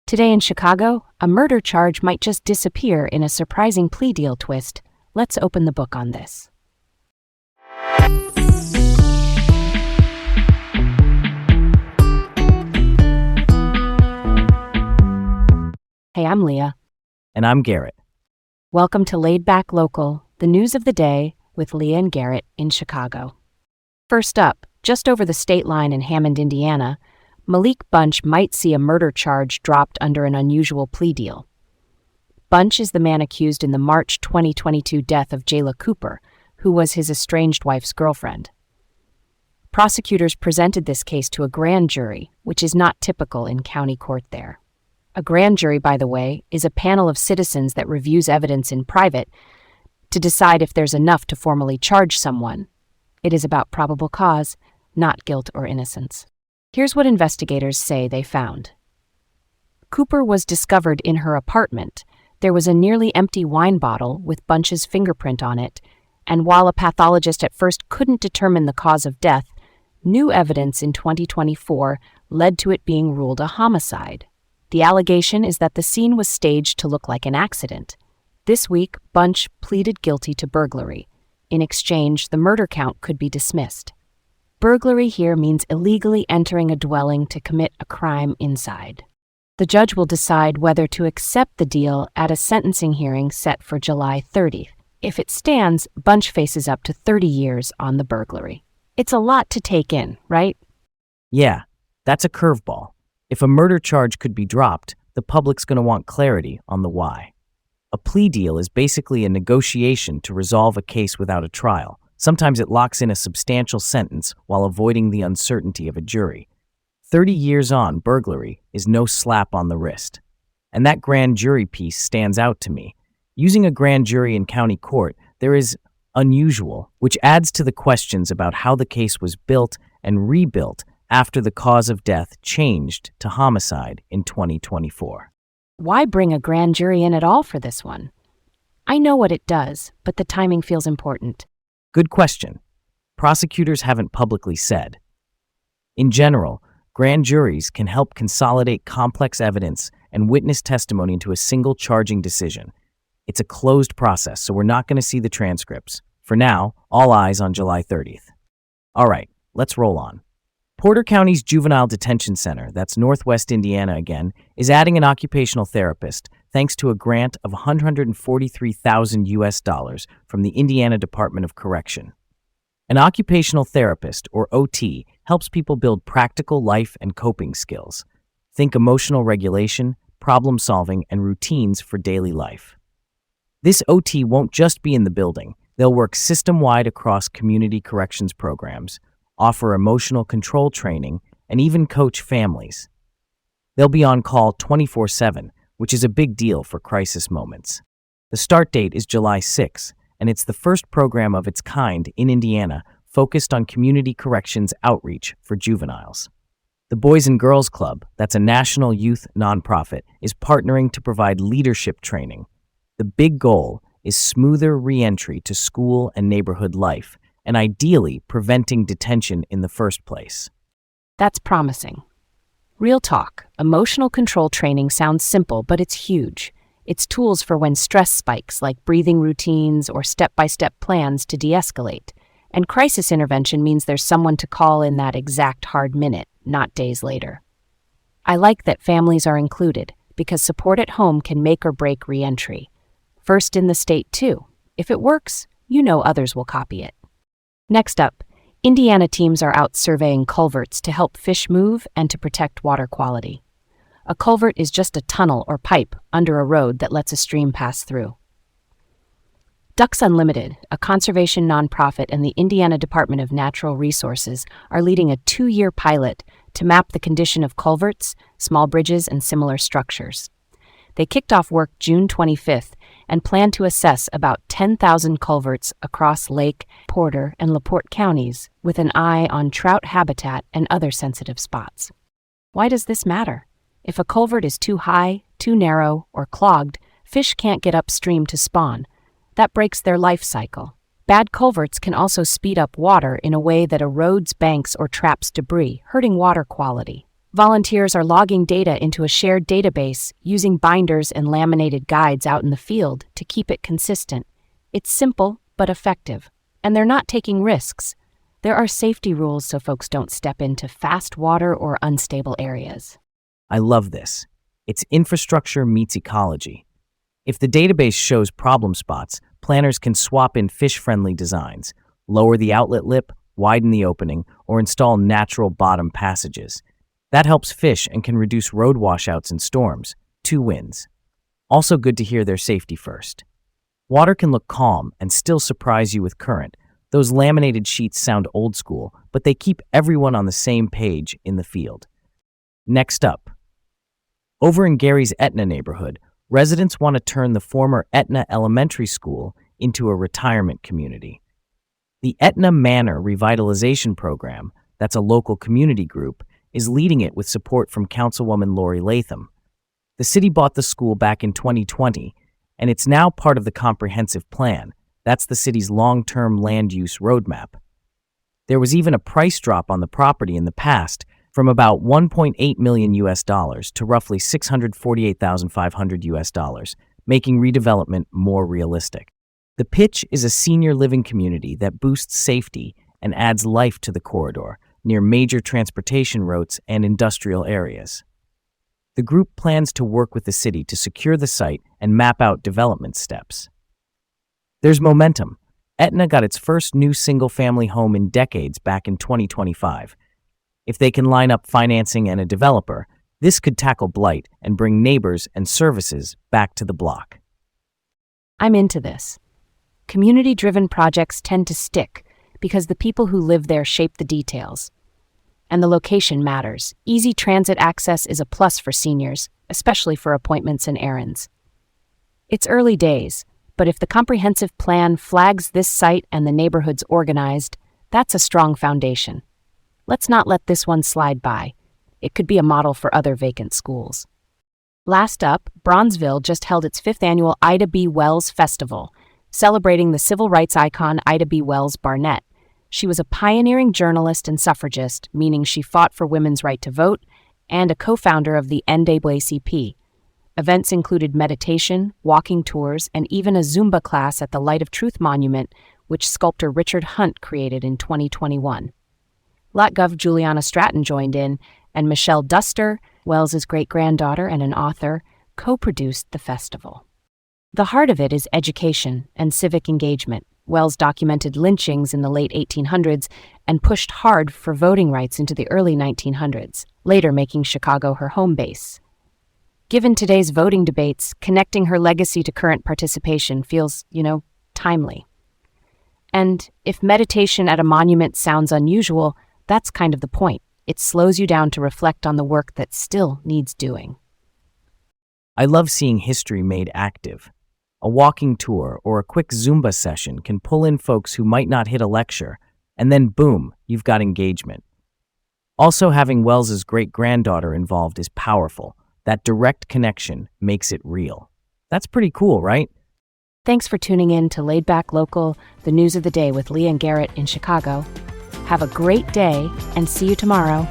Today in Chicago, a murder charge might just disappear in a surprising plea deal twist. Let's open the book on this. Hey, I'm Leah. And I'm Garrett. Welcome to Laid Back Local, the news of the day with Leah and Garrett in Chicago. First up, just over the state line in Hammond, Indiana, Malik Bunch might see a murder charge dropped under an unusual plea deal. Bunch is the man accused in the March 2022 death of Jayla Cooper, who was his estranged wife's girlfriend. Prosecutors presented this case to a grand jury, which is not typical in county court there. A grand jury, by the way, is a panel of citizens that reviews evidence in private to decide if there's enough to formally charge someone. It is about probable cause, not guilt or innocence. Here's what investigators say they found. Cooper was discovered in her apartment. There was a nearly empty wine bottle with Bunch's fingerprint on it, and while a pathologist at first couldn't determine the cause of death, new evidence in 2024 led to it being ruled a homicide. The allegation is that the scene was staged to look like an accident. This week, Bunch pleaded guilty to burglary. In exchange, the murder count could be dismissed. Burglary here means illegally entering a dwelling to commit a crime inside. The judge will decide whether to accept the deal at a sentencing hearing set for July 30th. If it stands, Bunch faces up to 30 years on the burglary. It's a lot to take in, right? Yeah, that's a curveball. If a murder charge could be dropped, the public's going to want clarity on the why. A plea deal is basically a negotiation to resolve a case without a trial. Sometimes it locks in a substantial sentence while avoiding the uncertainty of a jury. 30 years on, burglary is no slap on the wrist. And that grand jury piece stands out to me. Using a grand jury in county court, there is unusual, which adds to the questions about how the case was built and rebuilt after the cause of death changed to homicide in 2024. Why bring a grand jury in at all for this one? I know what it does, but the timing feels important. Good question. Prosecutors haven't publicly said. In general, grand juries can help consolidate complex evidence and witness testimony into a single charging decision. It's a closed process, so we're not going to see the transcripts. For now, all eyes on July 30th. All right, let's roll on. Porter County's Juvenile Detention Center, that's Northwest Indiana again, is adding an occupational therapist thanks to a grant of $143,000 from the Indiana Department of Correction. An occupational therapist, or OT, helps people build practical life and coping skills. Think emotional regulation, problem solving, and routines for daily life. This OT won't just be in the building. They'll work system-wide across community corrections programs, offer emotional control training, and even coach families. They'll be on call 24/7, which is a big deal for crisis moments. The start date is July 6, and it's the first program of its kind in Indiana focused on community corrections outreach for juveniles. The Boys and Girls Club, that's a national youth nonprofit, is partnering to provide leadership training. The big goal is smoother re-entry to school and neighborhood life, and ideally preventing detention in the first place. That's promising. Real talk, emotional control training sounds simple, but it's huge. It's tools for when stress spikes, like breathing routines or step-by-step plans to de-escalate. And crisis intervention means there's someone to call in that exact hard minute, not days later. I like that families are included, because support at home can make or break re-entry. First in the state, too. If it works, you know others will copy it. Next up, Indiana teams are out surveying culverts to help fish move and to protect water quality. A culvert is just a tunnel or pipe under a road that lets a stream pass through. Ducks Unlimited, a conservation nonprofit, and the Indiana Department of Natural Resources are leading a 2-year pilot to map the condition of culverts, small bridges, and similar structures. They kicked off work June 25th and plan to assess about 10,000 culverts across Lake, Porter, and LaPorte counties with an eye on trout habitat and other sensitive spots. Why does this matter? If a culvert is too high, too narrow, or clogged, fish can't get upstream to spawn. That breaks their life cycle. Bad culverts can also speed up water in a way that erodes banks or traps debris, hurting water quality. Volunteers are logging data into a shared database using binders and laminated guides out in the field to keep it consistent. It's simple but effective, and they're not taking risks. There are safety rules so folks don't step into fast water or unstable areas. I love this. It's infrastructure meets ecology. If the database shows problem spots, planners can swap in fish-friendly designs, lower the outlet lip, widen the opening, or install natural bottom passages. That helps fish and can reduce road washouts in storms. 2 wins. Also good to hear their safety first. Water can look calm and still surprise you with current. Those laminated sheets sound old school, but they keep everyone on the same page in the field. Next up, over in Gary's Etna neighborhood, residents want to turn the former Etna Elementary School into a retirement community. The Etna Manor Revitalization Program, that's a local community group, is leading it with support from Councilwoman Lori Latham. The city bought the school back in 2020, and it's now part of the comprehensive plan. That's the city's long-term land use roadmap. There was even a price drop on the property in the past from about $1.8 million to roughly $648,500, making redevelopment more realistic. The pitch is a senior living community that boosts safety and adds life to the corridor near major transportation routes and industrial areas. The group plans to work with the city to secure the site and map out development steps. There's momentum. Etna got its first new single-family home in decades back in 2025. If they can line up financing and a developer, this could tackle blight and bring neighbors and services back to the block. I'm into this. Community-driven projects tend to stick because the people who live there shape the details. And the location matters. Easy transit access is a plus for seniors, especially for appointments and errands. It's early days, but if the comprehensive plan flags this site and the neighborhood's organized, that's a strong foundation. Let's not let this one slide by. It could be a model for other vacant schools. Last up, Bronzeville just held its 5th annual Ida B. Wells Festival, celebrating the civil rights icon Ida B. Wells Barnett. She was a pioneering journalist and suffragist, meaning she fought for women's right to vote, and a co-founder of the NAACP. Events included meditation, walking tours, and even a Zumba class at the Light of Truth Monument, which sculptor Richard Hunt created in 2021. LotGov Juliana Stratton joined in, and Michelle Duster, Wells's great-granddaughter and an author, co-produced the festival. The heart of it is education and civic engagement. Wells documented lynchings in the late 1800s and pushed hard for voting rights into the early 1900s, later making Chicago her home base. Given today's voting debates, connecting her legacy to current participation feels, timely. And if meditation at a monument sounds unusual, that's kind of the point. It slows you down to reflect on the work that still needs doing. I love seeing history made active. A walking tour or a quick Zumba session can pull in folks who might not hit a lecture, and then boom, you've got engagement. Also, having Wells's great-granddaughter involved is powerful. That direct connection makes it real. That's pretty cool, right? Thanks for tuning in to Laid Back Local, the news of the day with Leah and Garrett in Chicago. Have a great day and see you tomorrow.